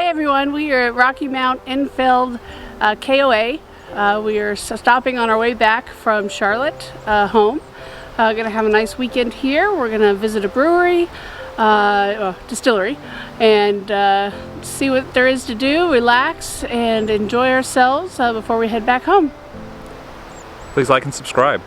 Hi everyone, we are at Rocky Mount Enfield KOA. We are stopping on our way back from Charlotte home. Gonna have a nice weekend here. We're gonna visit a brewery, distillery, and see what there is to do, relax, and enjoy ourselves before we head back home. Please like and subscribe.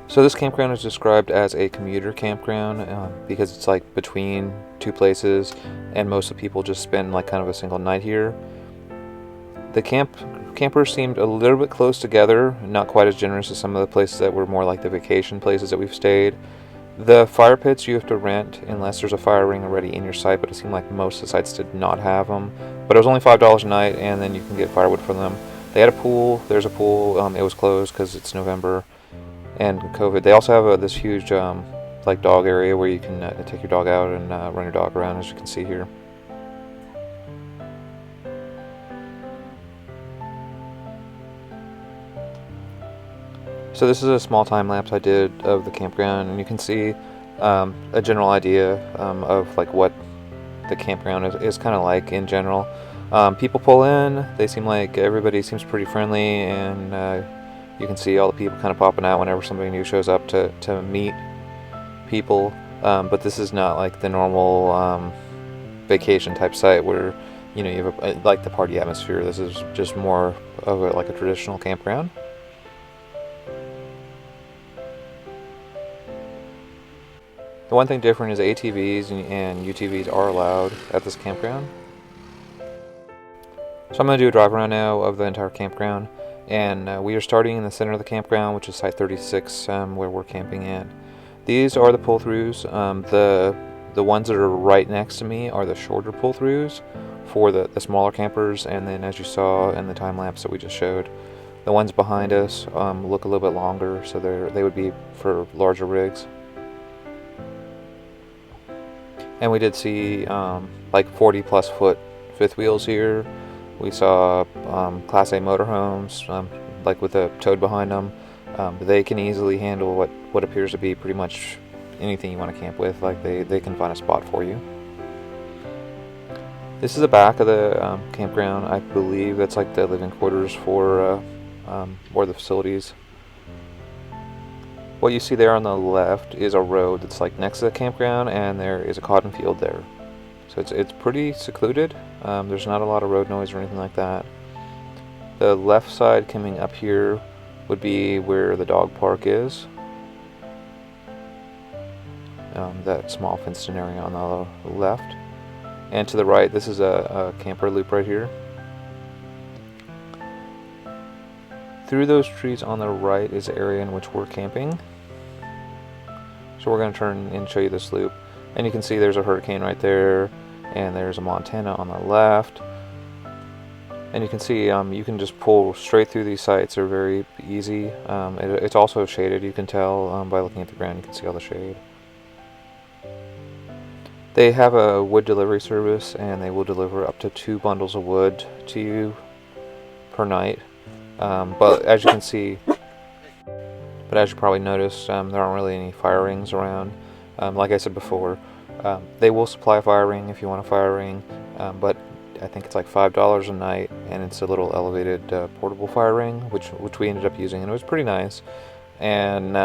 So this campground is described as a commuter campground because it's like between two places, and most of the people just spend like kind of a single night here. The campers seemed a little bit close together, not quite as generous as some of the places that were more like the vacation places that we've stayed. The fire pits you have to rent unless there's a fire ring already in your site, but it seemed like most of the sites did not have them. But it was only $5 a night, and then you can get firewood from them. They had a pool. There's a pool. It was closed because it's November and COVID. They also have this huge like dog area where you can take your dog out and run your dog around, as you can see here. So this is a small time lapse I did of the campground, and you can see a general idea of like what the campground is kind of like in general. People pull in. They seem like everybody seems pretty friendly, and you can see all the people kind of popping out whenever somebody new shows up to meet people. But this is not like the normal vacation type site where you have like the party atmosphere. This is just more of like a traditional campground. The one thing different is ATVs and UTVs are allowed at this campground. So I'm going to do a drive around now of the entire campground, and we are starting in the center of the campground, which is site 36, where we're camping at. These are the pull-throughs. The ones that are right next to me are the shorter pull-throughs for the smaller campers, and then as you saw in the time lapse that we just showed, the ones behind us look a little bit longer, so they would be for larger rigs. And we did see like 40 plus foot fifth wheels here. We saw Class A motorhomes, like with a toad behind them. They can easily handle what appears to be pretty much anything you want to camp with. Like they can find a spot for you. This is the back of the campground. I believe that's like the living quarters for or the facilities. What you see there on the left is a road that's like next to the campground, and there is a cotton field there. So it's pretty secluded. There's not a lot of road noise or anything like that. The left side coming up here would be where the dog park is. That small fenced-in area on the left. And to the right, this is a camper loop right here. Through those trees on the right is the area in which we're camping. So we're going to turn and show you this loop. And you can see there's a hurricane right there, and there's a Montana on the left. And you can see you can just pull straight through these sites. They're very easy. It's also shaded. You can tell by looking at the ground. You can see all the shade. They have a wood delivery service, and they will deliver up to 2 bundles of wood to you per night. But as you can see, as you probably noticed, there aren't really any fire rings around. Like I said before, they will supply a fire ring if you want a fire ring, but I think it's like $5 a night, and it's a little elevated portable fire ring, which we ended up using, and it was pretty nice. And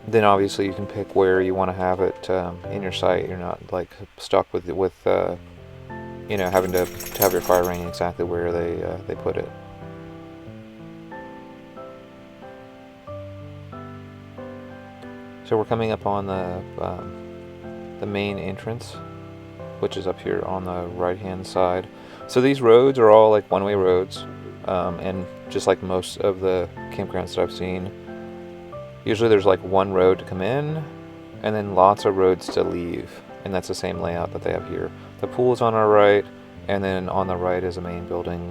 then obviously you can pick where you want to have it in your site. You're not like stuck with having to have your fire ring exactly where they put it. So we're coming up on the main entrance, which is up here on the right hand side. So these roads are all like one-way roads, and just like most of the campgrounds that I've seen, usually there's like one road to come in and then lots of roads to leave, and that's the same layout that they have here. The pool is on our right, and then on the right is a main building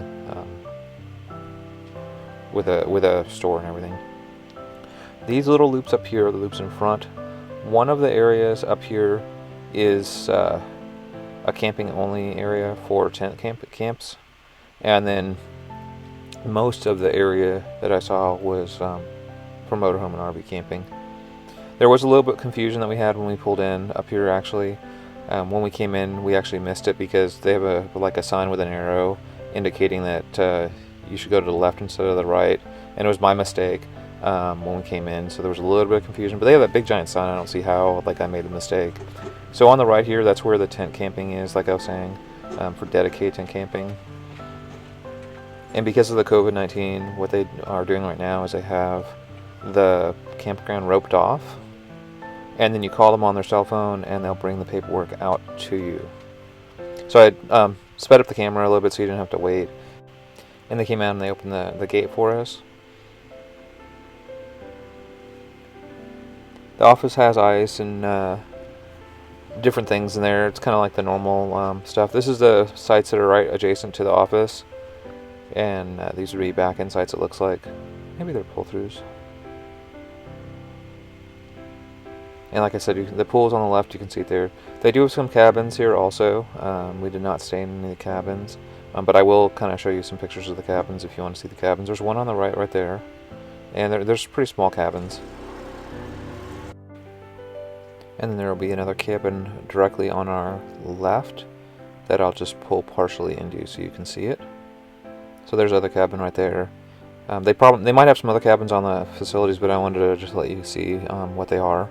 with a store and everything. These little loops up here are the loops in front. One of the areas up here is a camping only area for tent camps, and then most of the area that I saw was for motorhome and RV camping. There was a little bit of confusion that we had when we pulled in up here actually. When we came in, we actually missed it because they have a sign with an arrow indicating that you should go to the left instead of the right, and it was my mistake when we came in, so there was a little bit of confusion. But they have that big giant sign. I don't see how I made a mistake. So on the right here, that's where the tent camping is, like I was saying, for dedicated tent camping. And because of the COVID-19, what they are doing right now is they have the campground roped off, and then you call them on their cell phone and they'll bring the paperwork out to you. So I sped up the camera a little bit so you didn't have to wait, and they came out and they opened the gate for us. The office has ice and different things in there. It's kind of like the normal stuff. This is the sites that are right adjacent to the office, and these would be back-end sites, it looks like. Maybe they're pull-throughs. And like I said, the pool is on the left, you can see it there. They do have some cabins here also. We did not stay in any cabins, but I will kind of show you some pictures of the cabins if you want to see the cabins. There's one on the right there, and there's pretty small cabins. And then there will be another cabin directly on our left that I'll just pull partially into so you can see it. So there's other cabin right there. They might have some other cabins on the facilities, but I wanted to just let you see what they are.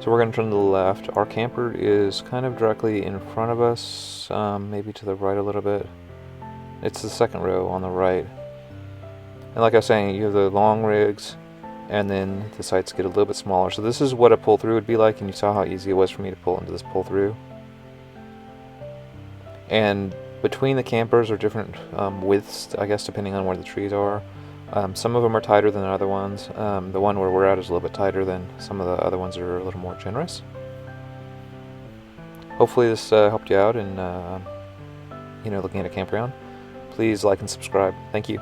So we're going to turn to the left. Our camper is kind of directly in front of us, maybe to the right a little bit. It's the second row on the right. And like I was saying, you have the long rigs, and then the sites get a little bit smaller. So this is what a pull-through would be like, and you saw how easy it was for me to pull into this pull-through. And between the campers are different widths, I guess, depending on where the trees are. Some of them are tighter than other ones. The one where we're at is a little bit tighter than some of the other ones that are a little more generous. Hopefully this helped you out in looking at a campground. Please like and subscribe. Thank you.